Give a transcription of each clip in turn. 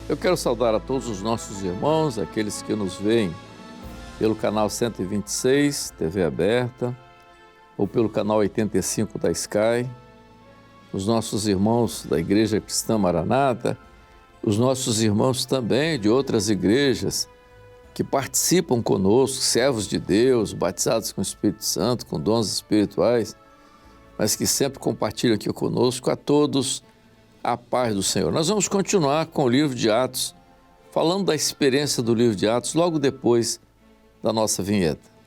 Eu quero saudar a todos os nossos irmãos, aqueles que nos veem pelo canal 126, TV aberta, ou pelo canal 85 da Sky, os nossos irmãos da Igreja Cristã Maranata, os nossos irmãos também de outras igrejas que participam conosco, servos de Deus, batizados com o Espírito Santo, com dons espirituais, mas que sempre compartilham aqui conosco. A todos a paz do Senhor. Nós vamos continuar com o livro de Atos, falando da experiência do livro de Atos, logo depois da nossa vinheta.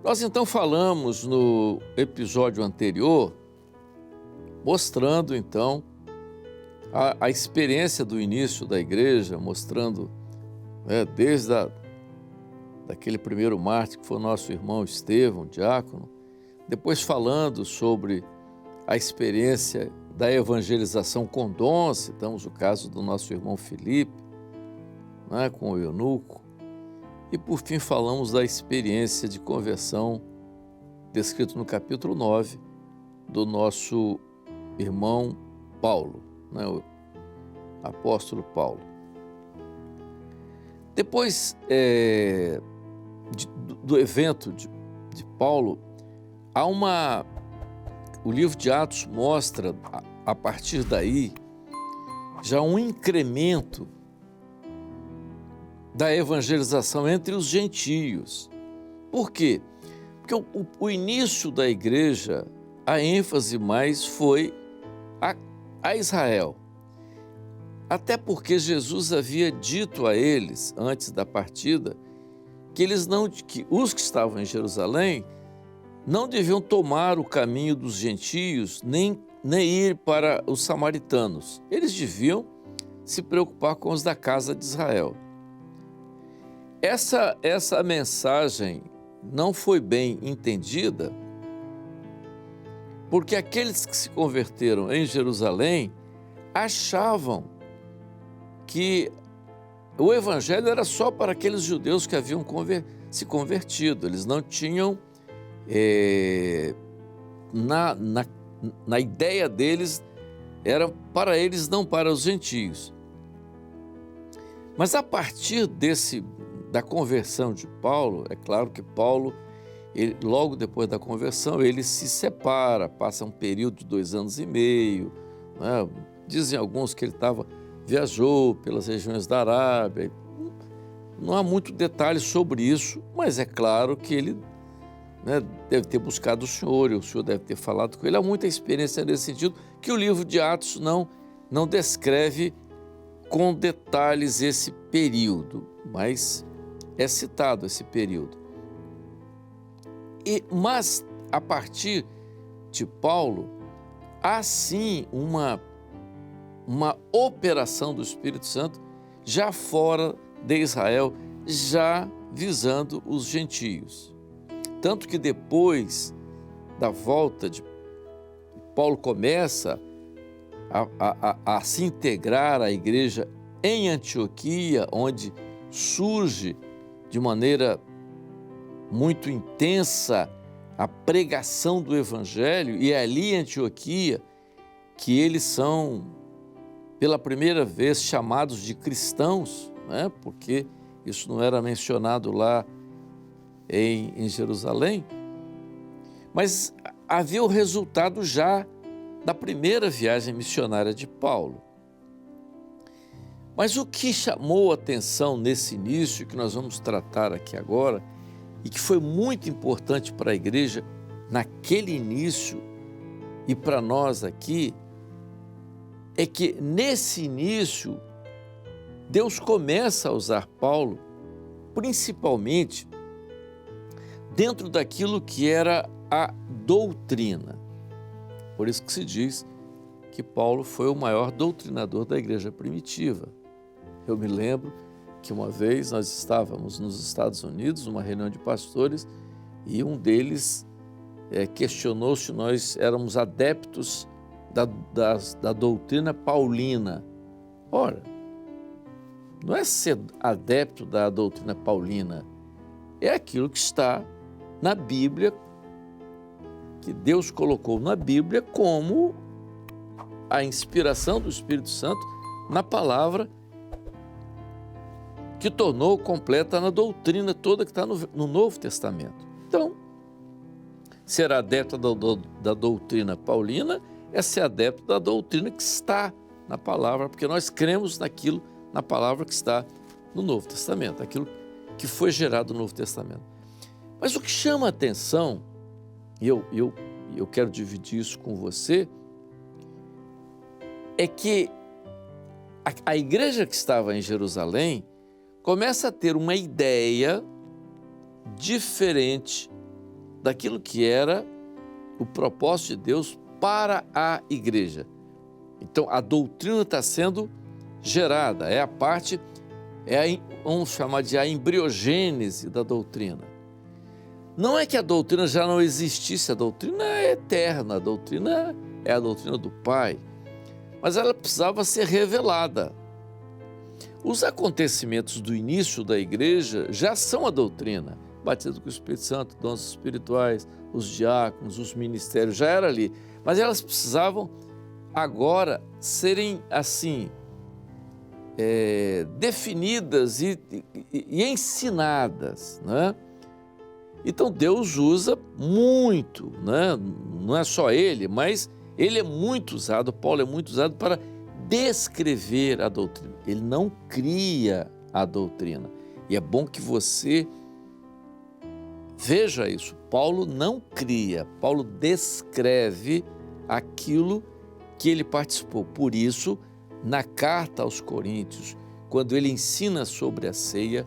Nós então falamos no episódio anterior, mostrando então a experiência do início da igreja, mostrando desde daquele primeiro mártir que foi o nosso irmão Estevão, diácono, depois falando sobre a experiência da evangelização com dons, citamos o caso do nosso irmão Filipe, com o eunuco, e por fim falamos da experiência de conversão descrito no capítulo 9 do nosso irmão Paulo, o apóstolo Paulo. Depois do evento de Paulo, o livro de Atos mostra, a partir daí, já um incremento da evangelização entre os gentios. Por quê? Porque o início da igreja, a ênfase mais foi a Israel. Até porque Jesus havia dito a eles, antes da partida, que os que estavam em Jerusalém não deviam tomar o caminho dos gentios, nem ir para os samaritanos. Eles deviam se preocupar com os da casa de Israel. Essa mensagem não foi bem entendida, porque aqueles que se converteram em Jerusalém achavam que o evangelho era só para aqueles judeus que haviam se convertido. Eles não tinham, na ideia deles, era para eles, não para os gentios. Mas a partir da conversão de Paulo, é claro que Paulo, logo depois da conversão, ele se separa, passa um período de 2 anos e meio, Dizem alguns que ele viajou pelas regiões da Arábia. Não há muito detalhe sobre isso, mas é claro que ele deve ter buscado o Senhor, e o Senhor deve ter falado com ele. Há muita experiência nesse sentido, que o livro de Atos não descreve com detalhes esse período, mas é citado esse período. Mas, a partir de Paulo, há sim uma operação do Espírito Santo já fora de Israel, já visando os gentios. Tanto que depois da volta de Paulo começa a se integrar à igreja em Antioquia, onde surge de maneira muito intensa a pregação do Evangelho, e é ali em Antioquia que eles são, pela primeira vez, chamados de cristãos, porque isso não era mencionado lá em Jerusalém, mas havia o resultado já da primeira viagem missionária de Paulo. Mas o que chamou a atenção nesse início, que nós vamos tratar aqui agora, e que foi muito importante para a igreja naquele início e para nós aqui, é que nesse início Deus começa a usar Paulo principalmente dentro daquilo que era a doutrina. Por isso que se diz que Paulo foi o maior doutrinador da igreja primitiva. Eu me lembro que uma vez nós estávamos nos Estados Unidos, numa reunião de pastores, e um deles questionou se nós éramos adeptos da doutrina paulina. Ora, não é ser adepto da doutrina paulina, é aquilo que está na Bíblia, que Deus colocou na Bíblia como a inspiração do Espírito Santo na palavra que tornou completa na doutrina toda que está no Novo Testamento. Então, ser adepto da doutrina paulina é ser adepto da doutrina que está na palavra, porque nós cremos naquilo, na palavra que está no Novo Testamento, aquilo que foi gerado no Novo Testamento. Mas o que chama a atenção, e eu quero dividir isso com você, é que a igreja que estava em Jerusalém começa a ter uma ideia diferente daquilo que era o propósito de Deus para a igreja. Então, a doutrina está sendo gerada, é a parte, vamos chamar de a embriogênese da doutrina. Não é que a doutrina já não existisse, a doutrina é eterna, a doutrina é a doutrina do Pai, mas ela precisava ser revelada. Os acontecimentos do início da igreja já são a doutrina. Batismo com o Espírito Santo, dons espirituais, os diáconos, os ministérios, já era ali. Mas elas precisavam agora serem assim, definidas e ensinadas, né? Então Deus usa muito, né? Não é só ele, mas ele é muito usado, Paulo é muito usado para descrever a doutrina. Ele não cria a doutrina. E é bom que você veja isso. Paulo não cria, Paulo descreve aquilo que ele participou. Por isso, na carta aos Coríntios, quando ele ensina sobre a ceia,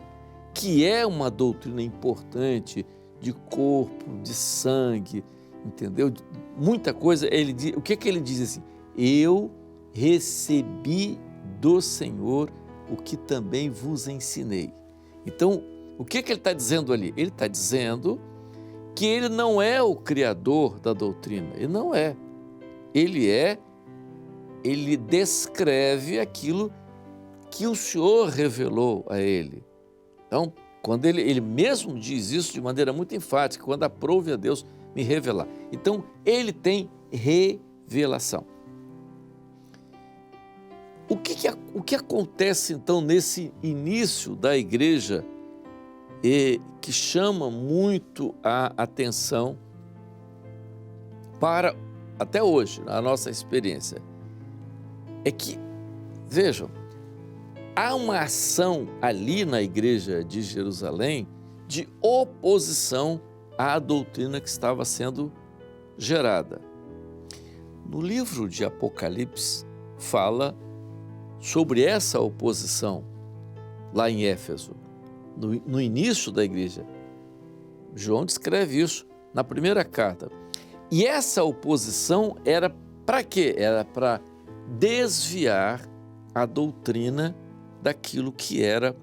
que é uma doutrina importante de corpo, de sangue, entendeu? Muita coisa, ele diz, o que ele diz assim? Eu recebi do Senhor o que também vos ensinei. Então, o que ele está dizendo ali? Ele está dizendo que ele não é o criador da doutrina, ele não é. Ele descreve aquilo que o Senhor revelou a ele. Então, quando ele mesmo diz isso de maneira muito enfática, quando aprove a Deus me revelar. Então, ele tem revelação. O que acontece, então, nesse início da igreja que chama muito a atenção para, até hoje, a nossa experiência, é que, vejam, há uma ação ali na igreja de Jerusalém de oposição à doutrina que estava sendo gerada. No livro de Apocalipse fala sobre essa oposição lá em Éfeso, no início da igreja. João descreve isso na primeira carta. E essa oposição era para quê? Era para desviar a doutrina daquilo que era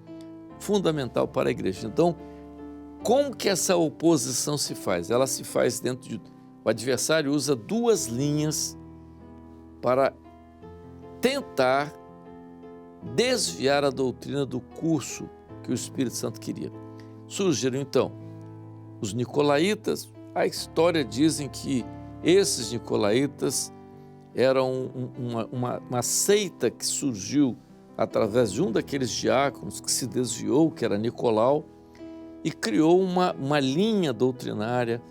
fundamental para a igreja. Então, como que essa oposição se faz? Ela se faz dentro de... O adversário usa duas linhas para tentar desviar a doutrina do curso que o Espírito Santo queria. Surgiram, então, os nicolaítas. A história dizem que esses nicolaítas eram uma seita que surgiu através de um daqueles diáconos que se desviou, que era Nicolau, e criou uma linha doutrinária,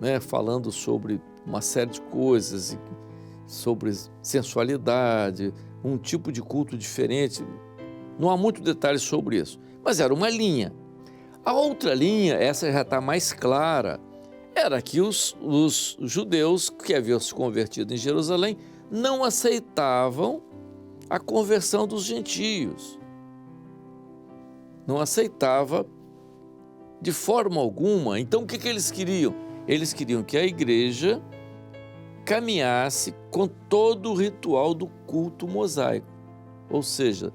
né, falando sobre uma série de coisas, sobre sensualidade, um tipo de culto diferente. Não há muito detalhe sobre isso, mas era uma linha. A outra linha, essa já está mais clara, era que os judeus que haviam se convertido em Jerusalém não aceitavam a conversão dos gentios. Não aceitava de forma alguma. Então, o que eles queriam? Eles queriam que a igreja caminhasse com todo o ritual do culto mosaico, ou seja,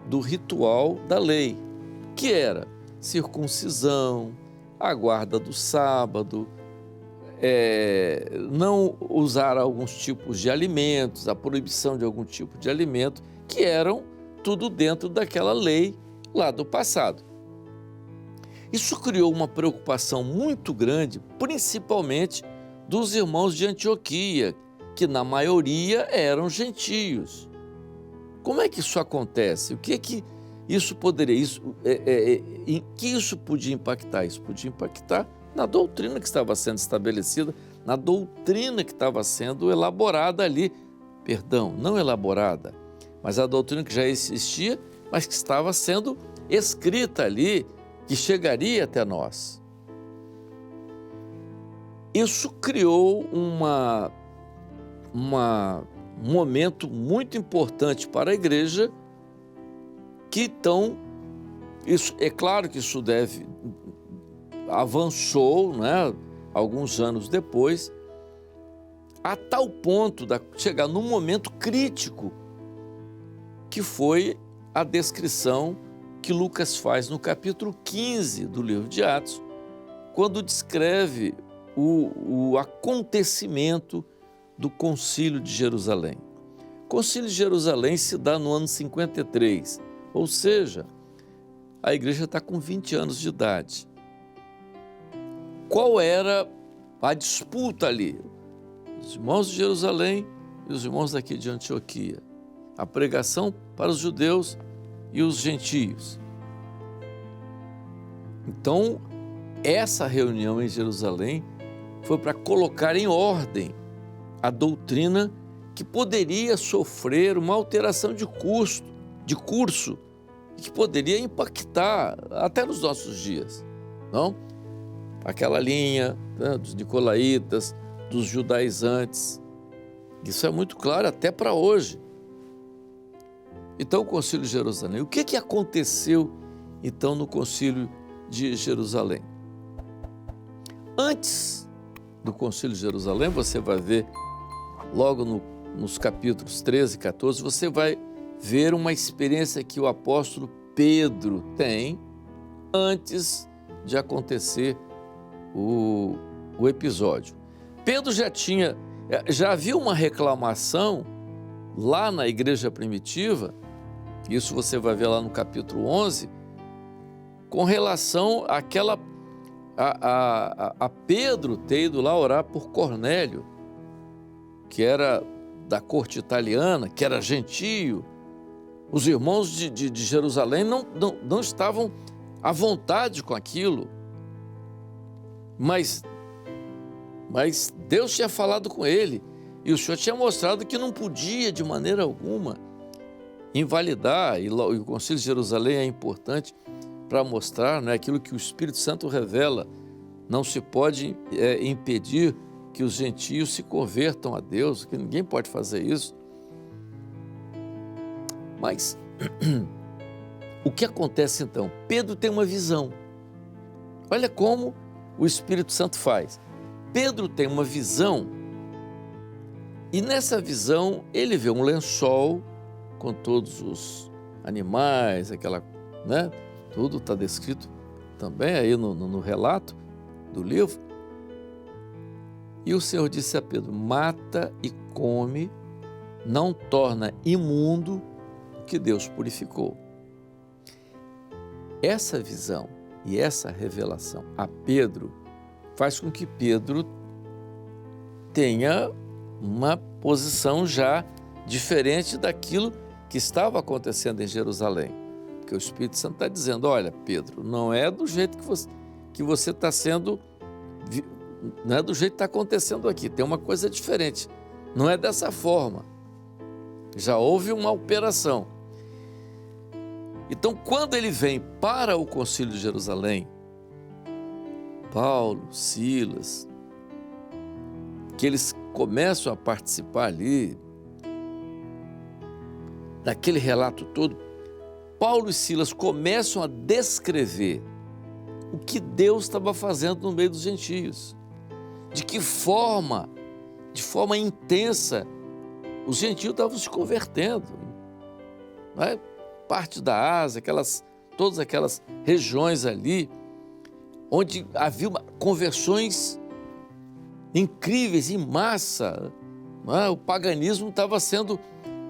do ritual da lei, que era circuncisão, a guarda do sábado, não usar alguns tipos de alimentos, a proibição de algum tipo de alimento, que eram tudo dentro daquela lei lá do passado. Isso criou uma preocupação muito grande, principalmente dos irmãos de Antioquia, que na maioria eram gentios. Como é que isso acontece? O que é que isso poderia, em que isso podia impactar? Isso podia impactar na doutrina que estava sendo estabelecida, na doutrina que estava sendo elaborada ali. Perdão, não elaborada, mas a doutrina que já existia, mas que estava sendo escrita ali, que chegaria até nós. Isso criou um momento muito importante para a igreja, que então, é claro que isso avançou, né, alguns anos depois, a tal ponto de chegar num momento crítico, que foi a descrição que Lucas faz no capítulo 15 do livro de Atos, quando descreve o acontecimento do Concílio de Jerusalém. O Concílio de Jerusalém se dá no ano 53, ou seja, a igreja está com 20 anos de idade. Qual era a disputa ali? Os irmãos de Jerusalém e os irmãos daqui de Antioquia. A pregação para os judeus e os gentios. Então, essa reunião em Jerusalém foi para colocar em ordem a doutrina que poderia sofrer uma alteração de curso, que poderia impactar até nos nossos dias, não? Aquela linha, né, dos nicolaítas, dos judaizantes. Isso é muito claro até para hoje. Então, o Concílio de Jerusalém. O que aconteceu, então, no Concílio de Jerusalém? Antes do Concílio de Jerusalém, você vai ver, logo nos capítulos 13 e 14, você vai ver uma experiência que o apóstolo Pedro tem antes de acontecer o episódio. Pedro já havia uma reclamação lá na igreja primitiva, isso você vai ver lá no capítulo 11, com relação a Pedro ter ido lá orar por Cornélio, que era da corte italiana, que era gentio. Os irmãos de Jerusalém não estavam à vontade com aquilo, mas Deus tinha falado com ele, e o Senhor tinha mostrado que não podia de maneira alguma invalidar, e o Concílio de Jerusalém é importante para mostrar, né, aquilo que o Espírito Santo revela. Não se pode impedir que os gentios se convertam a Deus, que ninguém pode fazer isso. Mas o que acontece então? Pedro tem uma visão. Olha como o Espírito Santo faz. Pedro tem uma visão, e nessa visão ele vê um lençol com todos os animais, né? Tudo está descrito também aí no relato do livro. E o Senhor disse a Pedro: mata e come, não torna imundo que Deus purificou. Essa visão e essa revelação a Pedro faz com que Pedro tenha uma posição já diferente daquilo que estava acontecendo em Jerusalém. Porque o Espírito Santo está dizendo: olha, Pedro, não é do jeito que você está sendo, não é do jeito que está acontecendo aqui, tem uma coisa diferente, não é dessa forma, já houve uma operação. Então, quando ele vem para o Concílio de Jerusalém, Paulo, Silas, que eles começam a participar ali, daquele relato todo, Paulo e Silas começam a descrever o que Deus estava fazendo no meio dos gentios. De que forma, de forma intensa, os gentios estavam se convertendo. Não é? Parte da Ásia, todas aquelas regiões ali, onde havia conversões incríveis, em massa. Não é? O paganismo estava sendo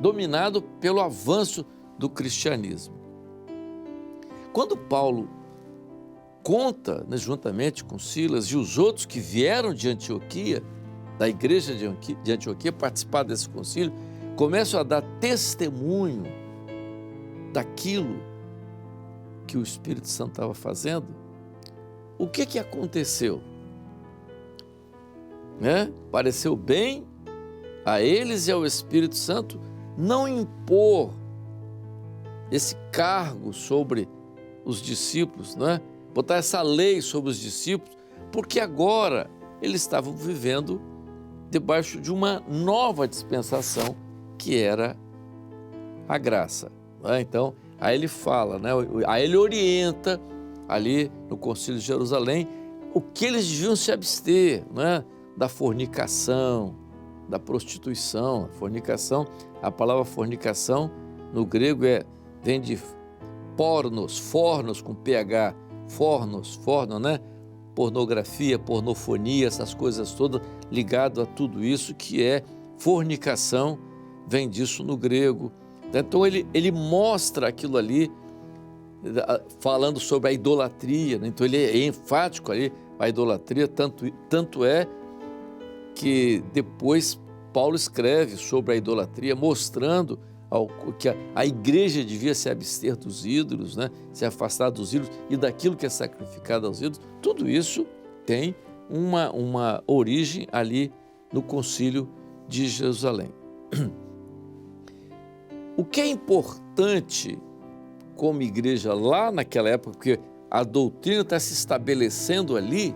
dominado pelo avanço do cristianismo. Quando Paulo conta, né, juntamente com Silas e os outros que vieram de Antioquia, da igreja de Antioquia, participar desse concílio, começam a dar testemunho daquilo que o Espírito Santo estava fazendo. O que aconteceu? Pareceu bem a eles e ao Espírito Santo não impor esse cargo sobre os discípulos, botar essa lei sobre os discípulos, porque agora eles estavam vivendo debaixo de uma nova dispensação, que era a graça. Então, aí ele fala, aí ele orienta ali no Concílio de Jerusalém o que eles deviam se abster, da fornicação, da prostituição. Fornicação, a palavra fornicação no grego vem de fornos com ph, forno, pornografia, pornofonia, essas coisas todas ligado a tudo isso que é fornicação, vem disso no grego. Então ele mostra aquilo ali, falando sobre a idolatria, então ele é enfático ali, a idolatria, tanto é que depois Paulo escreve sobre a idolatria, mostrando que a igreja devia se abster dos ídolos, se afastar dos ídolos e daquilo que é sacrificado aos ídolos. Tudo isso tem uma origem ali no Concílio de Jerusalém. O que é importante como igreja lá naquela época, porque a doutrina está se estabelecendo ali,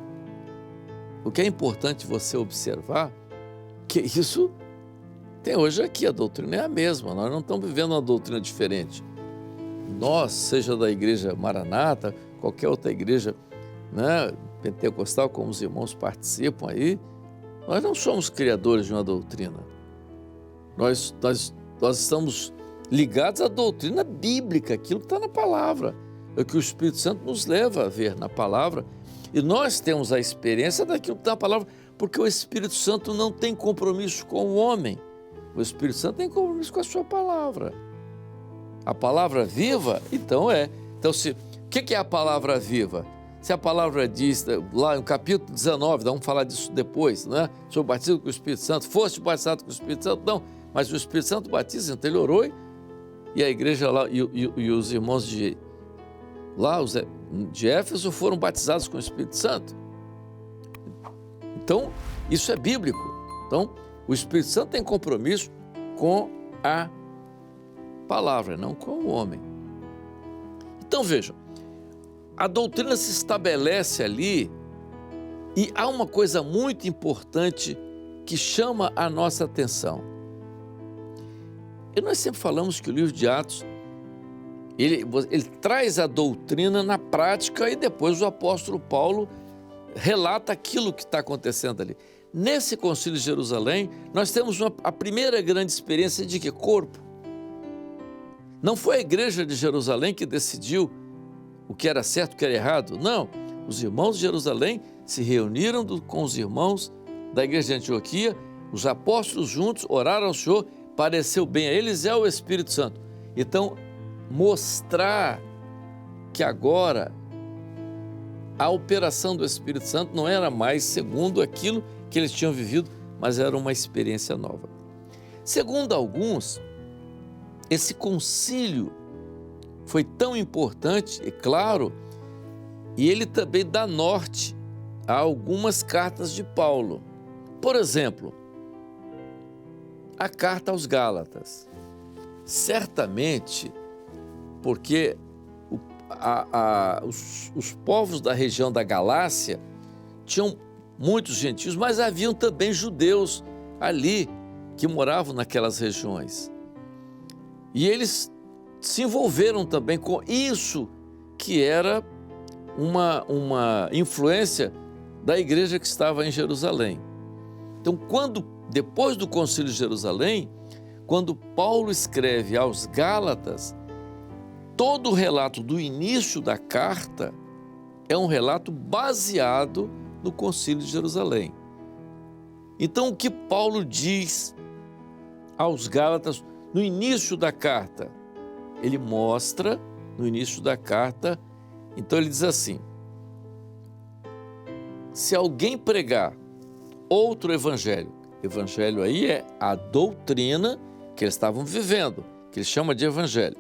o que é importante você observar, que isso tem hoje aqui, a doutrina é a mesma, nós não estamos vivendo uma doutrina diferente. Nós, seja da igreja Maranata, qualquer outra igreja pentecostal, como os irmãos participam aí, nós não somos criadores de uma doutrina. Nós estamos ligados à doutrina bíblica, aquilo que está na palavra, é o que o Espírito Santo nos leva a ver na palavra, e nós temos a experiência daquilo que está na palavra, porque o Espírito Santo não tem compromisso com o homem, o Espírito Santo tem compromisso com a sua palavra. A palavra viva, então é. Então, o que é a palavra viva? Se a palavra diz, lá no capítulo 19, vamos falar disso depois, sobre o batismo com o Espírito Santo, foste batizado com o Espírito Santo? Não, mas o Espírito Santo batiza, então ele orou e a igreja lá, e os irmãos de Éfeso foram batizados com o Espírito Santo. Então, isso é bíblico. Então, o Espírito Santo tem compromisso com a palavra, não com o homem. Então, vejam, a doutrina se estabelece ali e há uma coisa muito importante que chama a nossa atenção. E nós sempre falamos que o livro de Atos, ele traz a doutrina na prática e depois o apóstolo Paulo relata aquilo que está acontecendo ali. Nesse Concílio de Jerusalém, nós temos a primeira grande experiência de que corpo. Não foi a igreja de Jerusalém que decidiu o que era certo e o que era errado. Não, os irmãos de Jerusalém se reuniram com os irmãos da igreja de Antioquia, os apóstolos juntos oraram ao Senhor, pareceu bem a eles e ao Espírito Santo. Então, mostrar que agora a operação do Espírito Santo não era mais segundo aquilo que eles tinham vivido, mas era uma experiência nova. Segundo alguns, esse concílio foi tão importante, é claro, e ele também dá norte a algumas cartas de Paulo. Por exemplo, a carta aos Gálatas. Certamente, porque os povos da região da Galácia tinham muitos gentios, mas haviam também judeus ali que moravam naquelas regiões. E eles se envolveram também com isso que era uma influência da igreja que estava em Jerusalém. Então, depois do Concílio de Jerusalém, quando Paulo escreve aos Gálatas, todo o relato do início da carta é um relato baseado no Concílio de Jerusalém. Então, o que Paulo diz aos Gálatas no início da carta? Ele mostra no início da carta, então ele diz assim: se alguém pregar outro evangelho, evangelho aí é a doutrina que eles estavam vivendo, que ele chama de evangelho.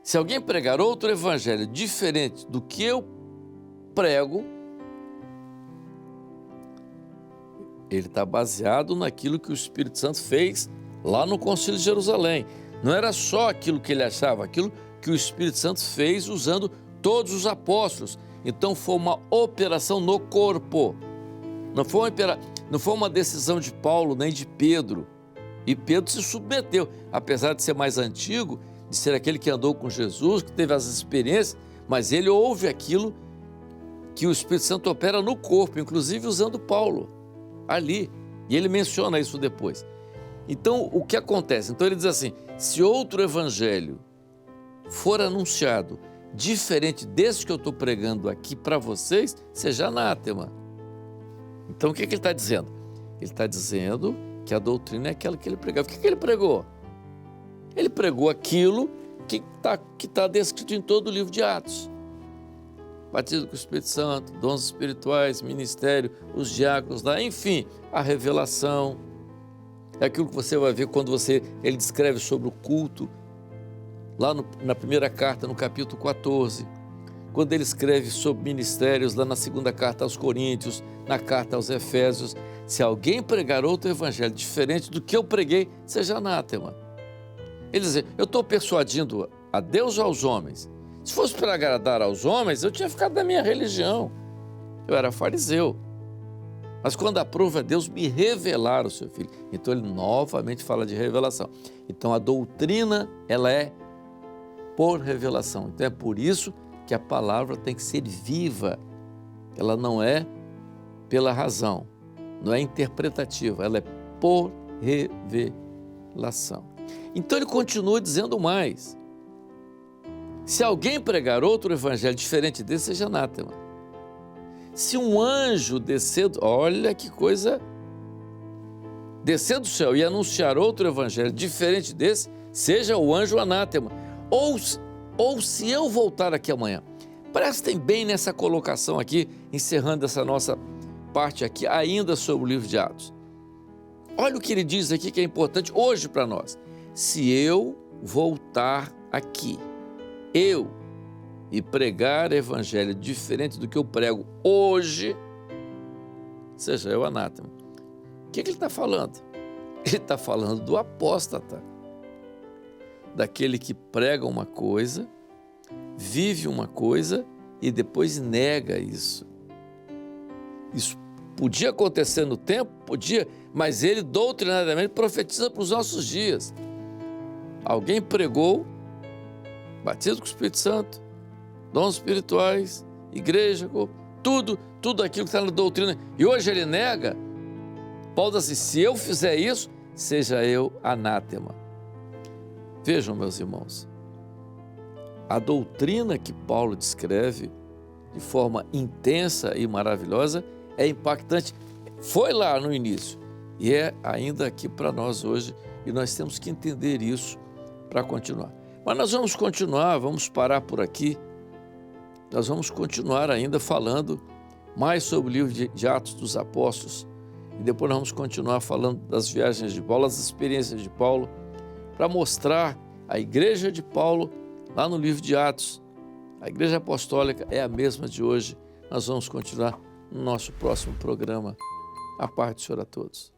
Se alguém pregar outro evangelho diferente do que eu prego, ele está baseado naquilo que o Espírito Santo fez lá no Concílio de Jerusalém. Não era só aquilo que ele achava, aquilo que o Espírito Santo fez usando todos os apóstolos. Então foi uma operação no corpo. Não foi uma decisão de Paulo nem de Pedro. E Pedro se submeteu, apesar de ser mais antigo, de ser aquele que andou com Jesus, que teve as experiências, mas ele ouve aquilo que o Espírito Santo opera no corpo, inclusive usando Paulo ali. E ele menciona isso depois. Então, o que acontece? Então ele diz assim: se outro evangelho for anunciado diferente desse que eu estou pregando aqui para vocês, seja anátema. Então, o que ele está dizendo? Ele está dizendo que a doutrina é aquela que ele pregava. O que ele pregou? Ele pregou aquilo que está descrito em todo o livro de Atos. Batismo com o Espírito Santo, dons espirituais, ministério, os diáconos lá, enfim, a revelação. É aquilo que você vai ver quando ele descreve sobre o culto, lá na primeira carta, no capítulo 14. Quando ele escreve sobre ministérios, lá na segunda carta aos Coríntios, na carta aos Efésios. Se alguém pregar outro evangelho diferente do que eu preguei, seja anátema. Ele diz: eu estou persuadindo a Deus ou aos homens? Se fosse para agradar aos homens, eu tinha ficado da minha religião. Eu era fariseu. Mas quando aprova a Deus me revelar o seu Filho. Então ele novamente fala de revelação. Então a doutrina, ela é por revelação. Então é por isso que a palavra tem que ser viva. Ela não é pela razão, não é interpretativa, ela é por revelação. Então ele continua dizendo mais: se alguém pregar outro evangelho diferente desse, seja anátema. Se um anjo descer, olha que coisa, descer do céu e anunciar outro evangelho diferente desse, seja o anjo anátema. Ou se eu voltar aqui amanhã. Prestem bem nessa colocação aqui, encerrando essa nossa parte aqui, ainda sobre o livro de Atos. Olha o que ele diz aqui que é importante hoje para nós. Se eu voltar aqui, e pregar evangelho diferente do que eu prego hoje, seja eu anátema. O que ele está falando? Ele está falando do apóstata, daquele que prega uma coisa, vive uma coisa e depois nega isso. Isso podia acontecer no tempo? Podia, mas ele doutrinariamente profetiza para os nossos dias. Alguém pregou batismo com o Espírito Santo, dons espirituais, igreja, tudo aquilo que está na doutrina. E hoje ele nega. Paulo diz assim: se eu fizer isso, seja eu anátema. Vejam, meus irmãos, a doutrina que Paulo descreve de forma intensa e maravilhosa é impactante. Foi lá no início e é ainda aqui para nós hoje, e nós temos que entender isso para continuar. Mas nós vamos continuar, vamos parar por aqui. Nós vamos continuar ainda falando mais sobre o livro de Atos dos Apóstolos. E depois nós vamos continuar falando das viagens de Paulo, das experiências de Paulo, para mostrar a igreja de Paulo lá no livro de Atos. A igreja apostólica é a mesma de hoje. Nós vamos continuar no nosso próximo programa. A paz do Senhor a todos.